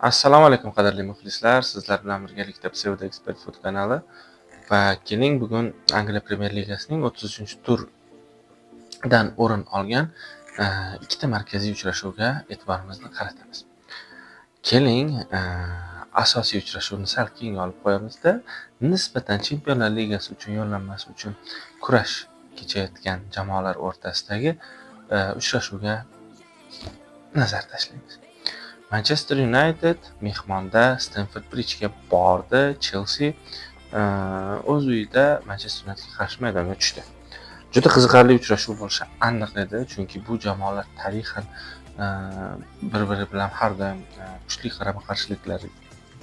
Assalomu alaykum qadrli muxlislar. Sizlar bilan birgalikda Pseudo Expert Food kanali va keling bugun Angliya Premyer Ligasining 33-turdan o'rin olgan ikkita markaziy uchrashuvga e'tiborimizni qaratamiz. Keling, asosiy uchrashuvni sal keyinga olib qo'yamizda, nisbatan Chempionlar Ligasi uchun yo'llanmasi uchun kurash kechayotgan jamoalar o'rtasidagi uchrashuvga nazar tashlaymiz. Manchester United mehmonda Stamford Bridge'ga bordi. Chelsea o'z uyida Manchester Unitedga qarshi maydonga tushdi. Juda qiziqarli uchrashuv bo'lishi aniq edi, chunki bu jamoalar tarixan bir-biri bilan har doim kuchli qarama-qarshiliklar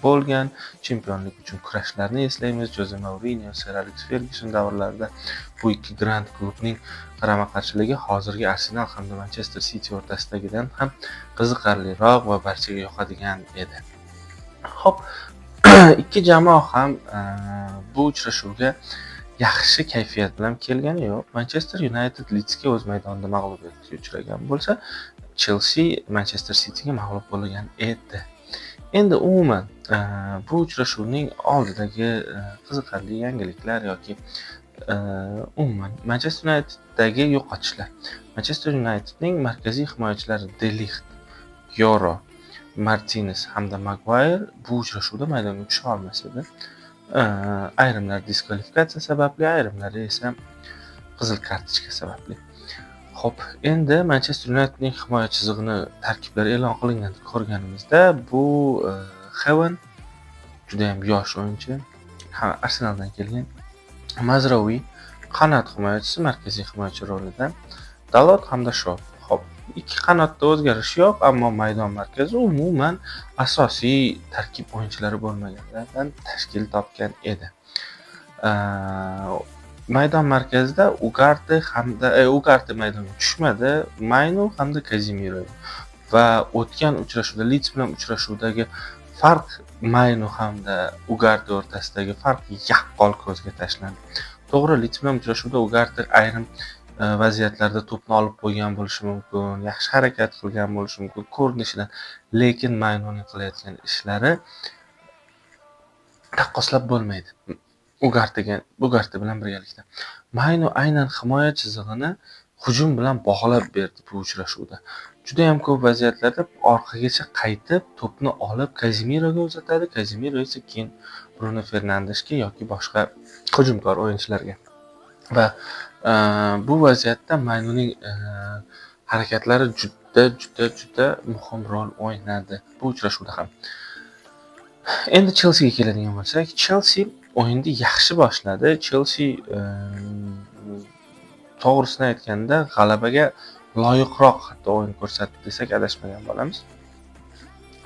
bo'lgan. Chempionlik uchun kurashlarni eslaymiz. Jose Mourinho, Sir Alex Ferguson davrlarida bu ikki grand klubning qarama-qarshiligi hozirgi Arsenal hamda Manchester City o'rtasidagidan ham qiziqarliroq va barchaga yoqadigan edi. Xo'p, ikki jamoa ham bu uchrashuvga yaxshi kayfiyat bilan kelgani yo'q. Manchester United Leedsga o'z maydonida mag'lubiyatga uchragan bo'lsa, Chelsea Manchester Cityga mag'lub bo'lgan edi. Endi umuman bu uchrashuvning oldidagi qiziqarli yangiliklar yoki umuman Manchester United'dagi yo'qotishlar. Manchester United'ning markaziy himoyachilari De Ligt, Yoro, Martinez hamda Maguire bu uchrashuvda maydonga tusha olmas edi. Ayrimlar diskvalifikatsiya sababli, ayrimlari esa qizil kartochka sababli. Xo'p, endi Manchester United'ning himoya chizig'ini tarkiblari e'lon qilinganini ko'rganimizda, bu Hewen juda ham yosh o'yinchi, Arsenaldan kelgan. Mazraoui qanot himoyachisi, markaziy himoyachi rolida. Dalot hamda Shaw. Xo'p, ikki qanotda o'zgarish yo'q, ammo maydon markazi umuman asosiy tarkib o'yinchilari bo'lmaganlardan tashkil topgan edi. Maydon markazida Ugarte maydonga tushmadi, Maynu hamda Kazimiro va o'tgan uchrashuvda Leeds bilan uchrashuvdagi farq Maynu hamda Ugarte o'rtasidagi farq yaqqol ko'zga tashlandi. To'g'ri, Leeds bilan uchrashuvda Ugarte ayrim vaziyatlarda to'pni olib qo'ygan bo'lishi mumkin, yaxshi harakat qilgan bo'lishi mumkin ko'rinishidan, lekin Maynuning qilayotgan ishlari taqqoslab bo'lmaydi. Ugarte bilan birgalikda. Maynu aynan himoya chizig'ini hujum bilan bog'lab berdi bu uchrashuvda. Juda ham ko'p vaziyatlarda orqagacha qaytib to'pni olib Kazimiroga uzatadi. Kazimiro esa keyin Bruno Fernandesga yoki boshqa hujumkor o'yinchilarga. Va bu vaziyatda Maynuning harakatlari juda muhim rol o'ynadi bu uchrashuvda ham. Endi Chelseaga keladigan bo'lsak, Chelsea o'yinni yaxshi boshladi. Chelsea to'g'risini aytganda g'alabaga loyiqroq hatto o'yin ko'rsatdi desak adashmagan bo'lamiz.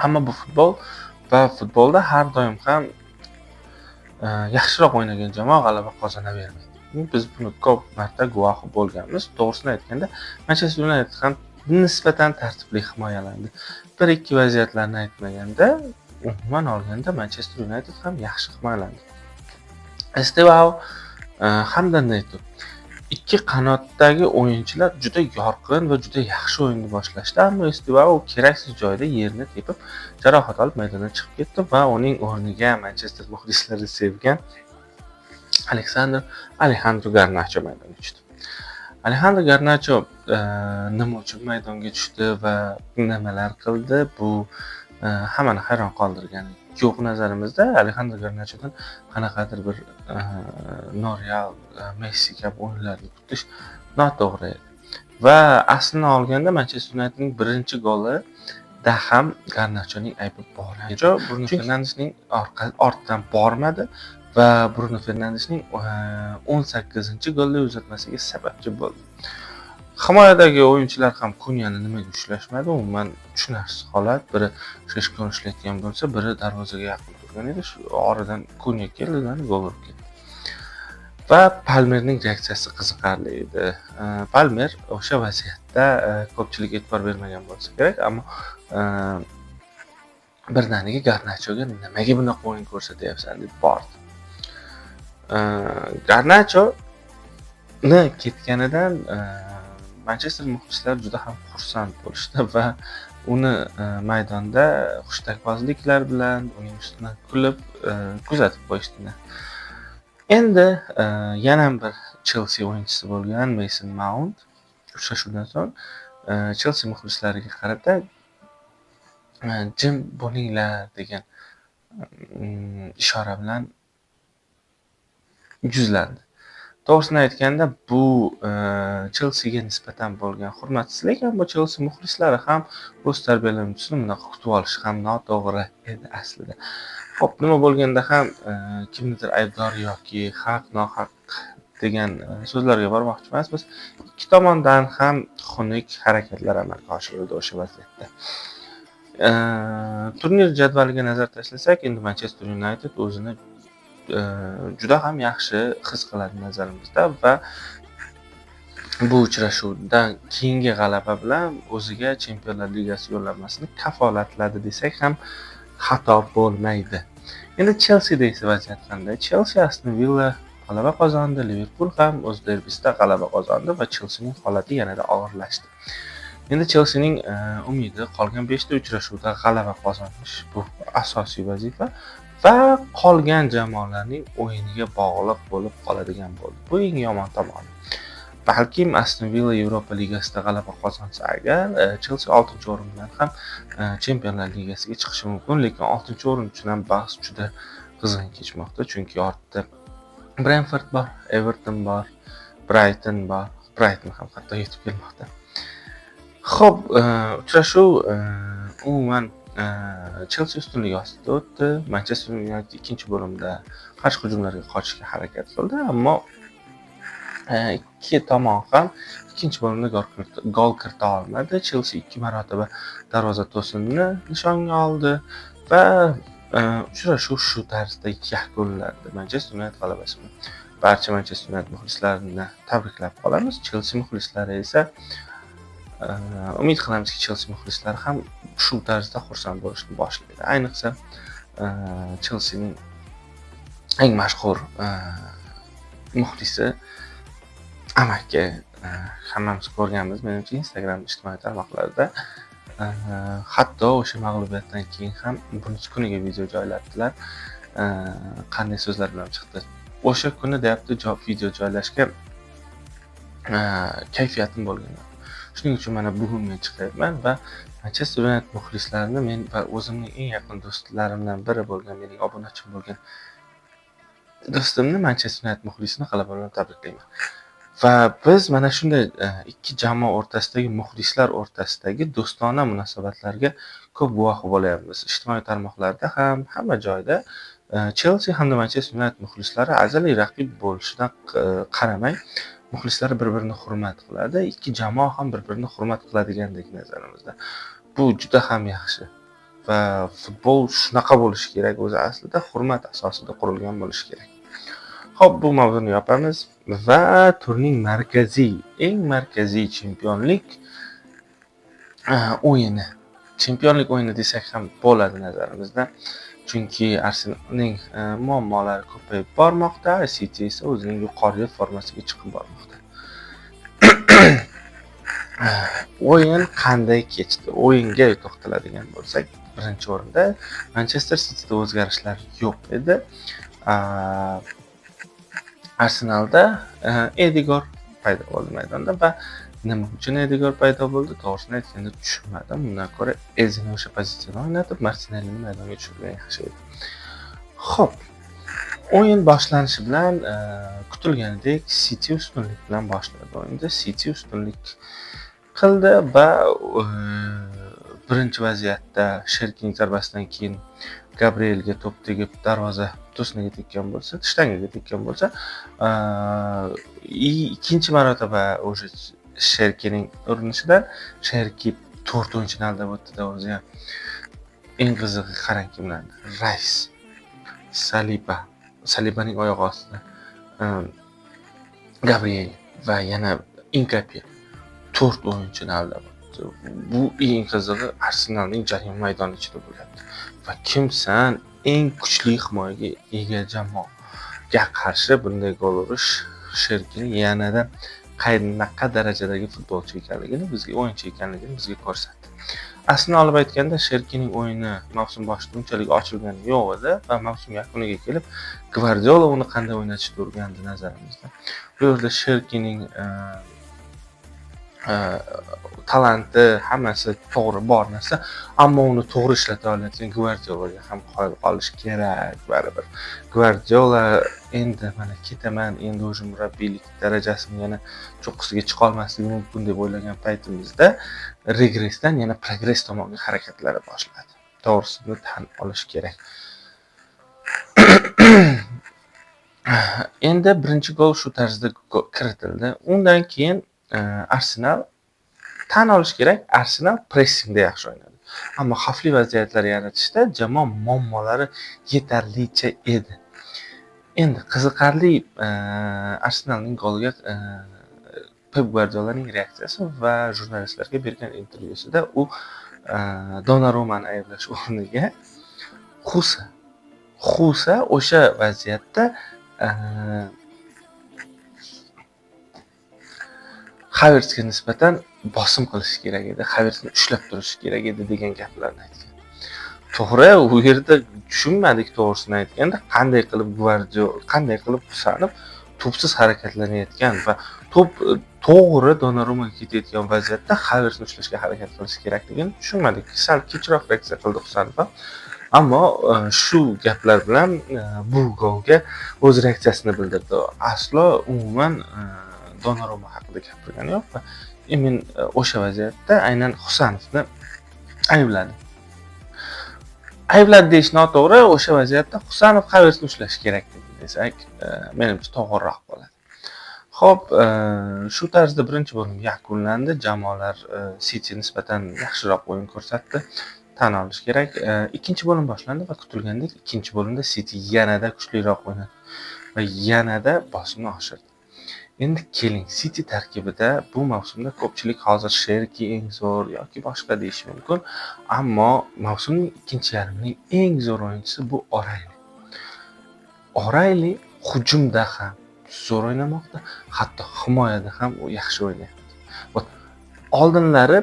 Ammo bu futbol va futbolda har doim ham yaxshiroq o'ynagan jamoa g'alaba qozonavermaydi. Biz buni ko'p marta guvohi bo'lganmiz. To'g'risini aytganda Manchester United ham nisbatan tartibli himoyalandi. Bir-ikki vaziyatlarni aytmaganda, umuman olganda Manchester United ham yaxshi himoyalandi. Estevao hamda Neto ikki qanotdagi o'yinchilar juda yorqin va juda yaxshi o'yinni boshlashdi, ammo Estevao keraksiz joyda yerni tepib jarohat olib maydondan chiqib ketdi va uning o'rniga Manchester muxlislari sevgan Alejandro Garnacho maydonga tushdi. Alejandro Garnacho nima uchun maydonga tushdi va nimalar qildi, bu hammani hayron qoldirgan yo'q nazarimizda. Alejandro Garnachodan qanaqadir bir Noreal, Messi kabi o'yinlarni kutish noto'g'ri edi. Va aslini olganda Manchester Unitedning birinchi golida ham Garnachoning aybi bor. Bruno Fernandesning ortidan bormadi va Bruno Fernandesning 18-golli uzatmasiga sababchi bo'ldi. Himoyadagi o'yinchilar ham Kunyani nimaga ushlashmadi? Umuman tushunarsiz holat. Biri Sheshkoni ushlayotgan bo'lsa, biri darvozaga yaqin turgan edi. Shu oradan Kunya keldi va gol urib ketdi. Va Palmerning reaksiyasi qiziqarli edi. Palmer o'sha vaziyatda ko'pchilik e'tibor bermagan bo'lsa kerak, ammo birdaniga Garnachoga nimaga bunaqa o'yin ko'rsatyapsan deb bordi. Garnacho ketganidan Manchester muxlislari juda ham xursand bo'lishdi va uni maydonda hushtakbozliklar bilan uning ustidan kulib kuzatib qo'yishdi. Endi yana bir Chelsea o'yinchisi bo'lgan Mason Mount uchrashuvdan so'ng Chelsea muxlislariga qarata jim bo'linglar degan ishora bilan yuzlandi. To'g'risini aytganda bu Chelseaga nisbatan bo'lgan hurmatsizlik, ammo Chelsea muxlislari ham o'z tarbiyalanuvchisini bunaqa kutib olishi ham noto'g'ri edi aslida. Xo'p, nima bo'lganda ham kimnidir aybdor yoki haq nohaq degan so'zlarga bormoqchi emas. Biz ikki tomondan ham xunuk harakatlar amalga oshirildi o'sha vaziyatda. Turnir jadvaliga nazar tashlasak, endi Manchester United o'zini juda ham yaxshi his qiladi nazarimizda va bu uchrashuvdan keyingi g'alaba bilan o'ziga Chempionlar Ligasi yo'llanmasini kafolatladi desak ham xato bo'lmaydi. Endi Chelseada esa vaziyat qanday? Chelsea Aston Villa g'alaba qozondi, Liverpool ham o'z derbisida g'alaba qozondi va Chelseaning holati yanada og'irlashdi. Endi Chelseaning umidi qolgan 5 ta uchrashuvda g'alaba qozonish, bu asosiy vazifa va qolgan jamoalarning o'yiniga bog'liq bo'lib qoladigan bo'ldi. Bu eng yomon tomoni. Balkim Aston Villa Yevropa Ligasida g'alaba qozonsa agar Chelsea 6-o'rin bilan ham Chempionlar Ligasiga chiqishi mumkin, lekin 6-o'rin uchun ham bahs juda qizg'in kechmoqda, chunki ortda Brentford bor, Everton bor, Brighton bor, Brighton ham hatto yetib kelmoqda. Xo'p, uchrashuv umuman Chelsea ustunligi ostida o'tdi. Manchester United ikkinchi bo'limda qarshi hujumlarga qochishga harakat qildi, ammo ikki tomon ham ikkinchi bo'limda gol kirita olmadi. Chelsea 2 marotaba darvoza to'sinini nishonga oldi va uchrashuv shu tarzda yakunlandi. Manchester United g'alabasi bilan barcha Manchester United muxlislarini tabriklab qolamiz. Chelsea muxlislari esa umid qilamizki, Chelsea muxlislari ham shu tarzda xursand bo'lishni boshlaydi. Ayniqsa Chelseaning eng mashhur muxlisi amaki, hammamiz ko'rganmiz, menimcha Instagram ijtimoiy tarmoqlarida hatto o'sha mag'lubiyatdan keyin ham bunisi kuniga video joylatdilar. Qanday so'zlar bilan chiqdi? O'sha kuni deyapti, video joylashga kayfiyatim bo'lgan. Shuning uchun mana bugun men chiqayapman va Manchester United muxlislarini men va o'zimning eng yaqin do'stlarimdan biri bo'lgan, mening obunachim bo'lgan do'stimni, Manchester United muxlisini g'alaba bilan tabriklayman. Va biz mana shunday ikki jamoa o'rtasidagi, muxlislar o'rtasidagi do'stona munosabatlarga ko'p guvoh bo'lyapmiz. Ijtimoiy tarmoqlarda ham, hamma joyda Chelsea hamda Manchester United muxlislari azaliy raqib bo'lishidan qaramay muxlislari bir-birini hurmat qiladi. Ikki jamoa ham bir-birini hurmat qiladigandek nazarimizda. Bu juda ham yaxshi. Va futbol shunaqa bo'lishi kerak, o'zi aslida hurmat asosida qurilgan bo'lishi kerak. Xo'p, bu mavzuni yopamiz va turning eng markaziy chempionlik o'yini. Chempionlik o'yini desak ham bo'ladi nazarimizda. Chunki Arsenalning muammolari ko'payib bormoqda, City esa o'zining yuqori formasiga chiqib bormoqda. O'yin qanday kechdi? O'yinga to'xtaladigan bo'lsak, birinchi o'rinda Manchester Cityda o'zgarishlar yo'q edi. Arsenalda Edigor paydo bo'ldi maydonda va nima uchun Edigor paydo bo'ldi? To'g'risini aytganda tushunmadim. Bundan ko'ra Ezini o'sha pozitsiyada o'ynatib, Martinellini maydonga tushirgan yaxshi edi. Xo'p, o'yin boshlanishi bilan kutilganidek City ustunlik bilan boshladi o'yinda. City ustunlik qildi va birinchi vaziyatda Sherkining zarbasidan keyin Gabrielga to'p tegib darvoza to'siniga tekkan bo'lsa, tishtangaga tekkan bo'lsa, ikkinchi marotaba o'sha Sherkining urinishidan Sherki 4 o'yinchini aldab o'tdi-da o'zi ham. Eng qizig'i qarang kimlarni? Rice, Salibaning oyog'i ostida Gabriel va yana Inkapie 4 o'yinchini aldab o'tdi. Bu eng qizig'i Arsenalning jarima maydoni ichida bo'lyapti. Va kimsan eng kuchli himoyaga ega jamoaga qarshi bunday gol urish Sherkini yanada qanaqa darajadagi futbolchi ekanligini, bizga o'yinchi ekanligini bizga ko'rsatdi. aslini olib aytganda Sherkining o'yini mavsum boshida unchalik ochilgani yo'q edi va mavsum yakuniga kelib Gvardiola uni qanday o'ynatishga urgandi nazarimizda. Bu yerda Sherkining talanti, hammasi to'g'ri bor narsa, ammo uni to'g'ri ishlata oladigan Gvardiolaga ham qolish kerak baribir. Gvardiola endi mana ketaman, endi o'sha murabbiylik darajasini yana cho'qqisiga chiqa olmasligi mumkin deb o'ylagan paytimizda regressdan yana progress tomonga harakatlari boshladi. To'g'risini tan olish kerak. Endi birinchi gol shu tarzda kiritildi. Undan keyin Arsenal tan olish kerak, Arsenal pressingda yaxshi o'ynadi. Ammo xavfli vaziyatlar yaratishda jamoa muammolari yetarlicha edi. Endi qiziqarli Arsenalning goliga Pep Guardiolaning reaksiyasi va jurnalistlarga bergan intervyusida u Donnarumani ayblash o'rniga Xusa o'sha vaziyatda Havertzga nisbatan bosim qilish kerak edi, Havertzni ushlab turish kerak edi degan gaplarni aytgan. To'g'ri, u yerda tushunmadik to'g'risini aytganda, qanday qilib Xusanov to'psiz harakatlanayotgan va to'p to'g'ri Donnarumaga ketayotgan vaziyatda Havertzni ushlashga harakat qilish kerakligini tushunmadik. Sal kechroq reaksiya qildi Xusanov. Ammo shu gaplar bilan bu golga o'z reaksiyasini bildirdi. Aslo umuman Donnarumma haqida gapirgani yo'q va men o'sha vaziyatda aynan Xusanovni aybladi. Aybladi deyish noto'g'ri, o'sha vaziyatda Xusanov Havertzni ushlash kerak desak, menimcha to'g'riroq bo'ladi. Xo'p, shu tarzda birinchi bo'lim yakunlandi. Jamoalar City nisbatan yaxshiroq o'yin ko'rsatdi. Tan olish kerak. Ikkinchi bo'lim boshlandi va kutilgandek ikkinchi bo'limda City yanada kuchliroq o'ynadi va yanada bosimni oshirdi. Endi keling, City tarkibida bu mavsumda ko'pchilik hozir Sherki eng zo'r yoki boshqa deyish mumkin, ammo mavsumning ikkinchi yarmining eng zo'r o'yinchisi bu O'Reilly. O'Reilly hujumda ham zo'r o'ynamoqda, hatto himoyada ham u yaxshi o'ynayapti. Oldinlari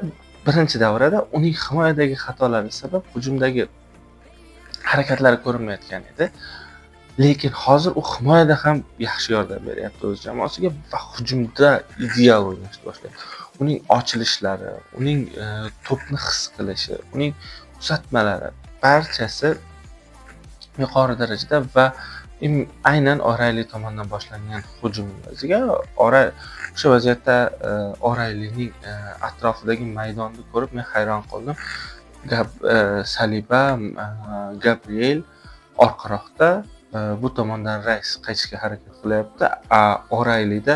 birinchi davrada uning himoyadagi xatolari sabab hujumdagi harakatlari ko'rinmayotgan edi. Lekin hozir u himoyada ham yaxshi yordam beryapti o'z jamoasiga va hujumda ideal o'ynashni boshlayapti. Uning ochilishlari, uning to'pni his qilishi, uning uzatmalari barchasi yuqori darajada va aynan O'Reilly tomonidan boshlangan hujumlarga o'sha vaziyatda O'Reillyning atrofidagi maydonni ko'rib men hayron qoldim. Saliba, Gabriel orqaroqda bu tomondan Rice qaytishga harakat qilyapti. O'Reillyda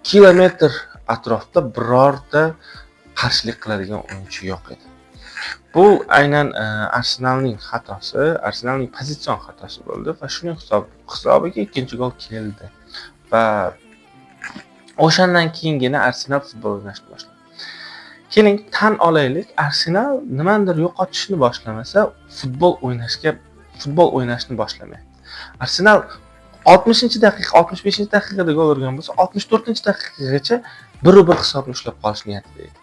kilometr atrofda birorta qarshilik qiladigan o'yinchi yo'q edi. Bu aynan Arsenalning xatosi, Arsenalning pozitsion xatosi bo'ldi va shuning hisobiga ikkinchi gol keldi. Va o'shandan keyingina Arsenal futbol o'ynashni boshladi. Keling, tan olaylik, Arsenal nimadir yo'qotishni boshlamasa, futbol o'ynashni boshlamaydi. Arsenal 60-daqiqa, 65-daqiqada gol urgan bo'lsa, 64-daqiqagacha 1-1 hisobni ushlab qolish niyatida edi.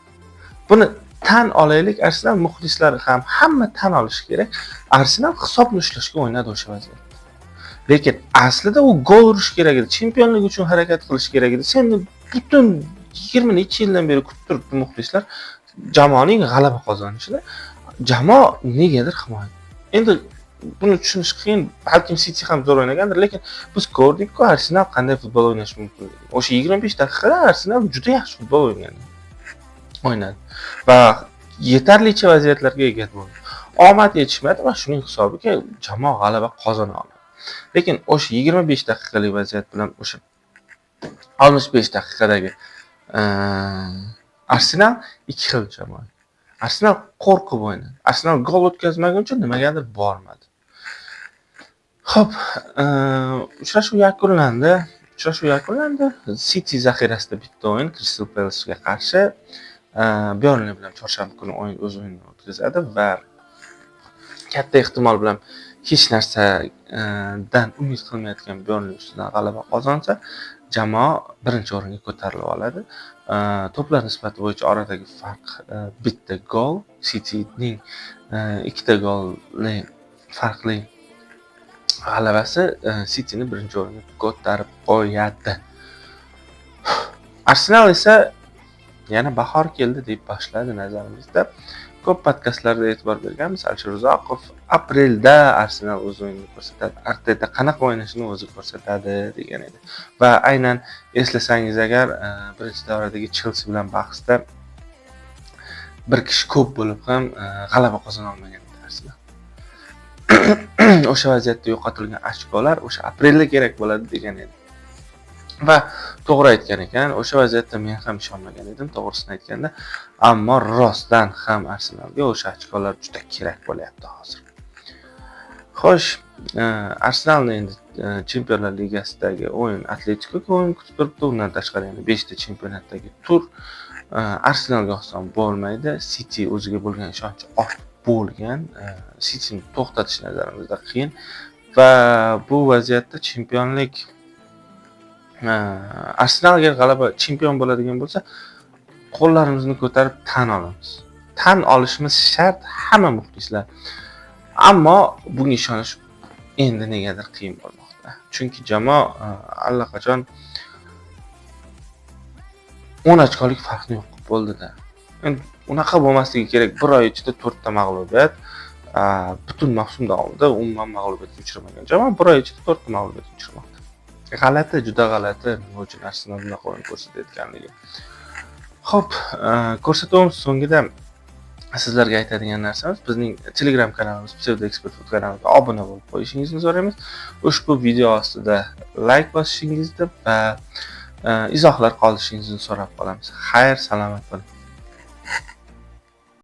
Buni tan olaylik, Arsenal muxlislari ham hamma tan olishi kerak. Arsenal hisobni ushlashga o'ynadi o'sha vaziyatda. Lekin aslida u gol urish kerak edi, chempionlik uchun harakat qilish kerak edi. Sen butun 22 yildan beri kutib turibdi muxlislar jamoaning g'alaba qozonishini. Jamoa negadir himoya. Endi buni tushunish qiyin, balkim City ham zo'r o'ynagandir, lekin biz ko'rdik-ku Arsenal qanday futbol o'ynash mumkin. O'sha 25 daqiqada Arsenal juda yaxshi futbol o'ynadi va yetarlicha vaziyatlarga ega bo'ldi. Omad yetishmadi va shuning hisobiga jamoa g'alaba qozona oldi. Lekin o'sha 25 daqiqalik vaziyat bilan o'sha 65 daqiqadagi Arsenal ikki xil jamoa. Arsenal qo'rqib o'ynadi. Arsenal gol o'tkazmaguncha nimagadir bormadi. Xo'p, uchrashuv yakunlandi. City zaxirasida bitta o'yin Crystal Palace'ga qarshi Burnley bilan chorshanba kuni o'z o'yinini o'tkazadi va katta ehtimol bilan hech narsadan umid qilmayotgan Burnley ustidan g'alaba qozonsa, jamoa birinchi o'ringa ko'tarilib oladi. To'plar nisbati bo'yicha oradagi farq bitta gol. Cityning ikkita golli farqli g'alabasi Cityni birinchi o'ringa ko'tarib qo'yadi. Arsenal esa yana bahor keldi deb boshladi nazarimizda. Ko'p podkastlarda e'tibor berganmiz. Alisher Uzoqov aprelda Arsenal o'z o'yinini ko'rsatadi. Arteta qanaqa o'ynashini o'zi ko'rsatadi degan edi. Va aynan eslasangiz agar birinchi davradagi Chelsea bilan bahsda bir kishi ko'p bo'lib ham g'alaba qozona olmagan edi Arsenal. O'sha vaziyatda yo'qotilgan ochkolar o'sha aprelda kerak bo'ladi degan edi. Va to'g'ri aytgan ekan. O'sha vaziyatda men ham ishonmagan edim, to'g'risini aytganda. Ammo rostdan ham Arsenalga o'sha ochkolar juda kerak bo'lyapti hozir. Xo'sh, Arsenalni endi Chempionlar Ligasidagi o'yin Atleticoga o'yin kutib turibdi. Undan tashqari yana 5 ta chempionatdagi tur Arsenalga oson bo'lmaydi. City o'ziga bo'lgan ishonchi ortib bo'lgan. Cityni to'xtatish nazarimizda qiyin va bu vaziyatda chempionlik Arsenalga g'alaba chempion bo'ladigan bo'lsa, qo'llarimizni ko'tarib tan olamiz. Tan olishimiz shart hamma muxlislar. Ammo bunga ishonish endi negadir qiyin bo'lmoqda. Chunki jamoa allaqachon 10 ochkolik farqni yo'q qilib bo'ldi-da. Endi unaqa bo'lmasligi kerak. Bir oy ichida 4 ta mag'lubiyat, butun mavsum davomida umuman mag'lubiyatga uchramagan jamoa 1 oy ichida 4 ta mag'lubiyatga uchramoqda. G'alati, juda g'alati nima uchun Arsenal bunaqa o'yin ko'rsatayotganligi. Xo'p, ko'rsatuvimiz so'ngida sizlarga aytadigan narsamiz bizning Telegram kanalimiz Pseudo Expert Food kanaliga obuna bo'lib qo'yishingizni so'raymiz. Ushbu video ostida like bosishingizni va izohlar qolishingizni so'rab qolamiz. Xayr, salomat bo'ling.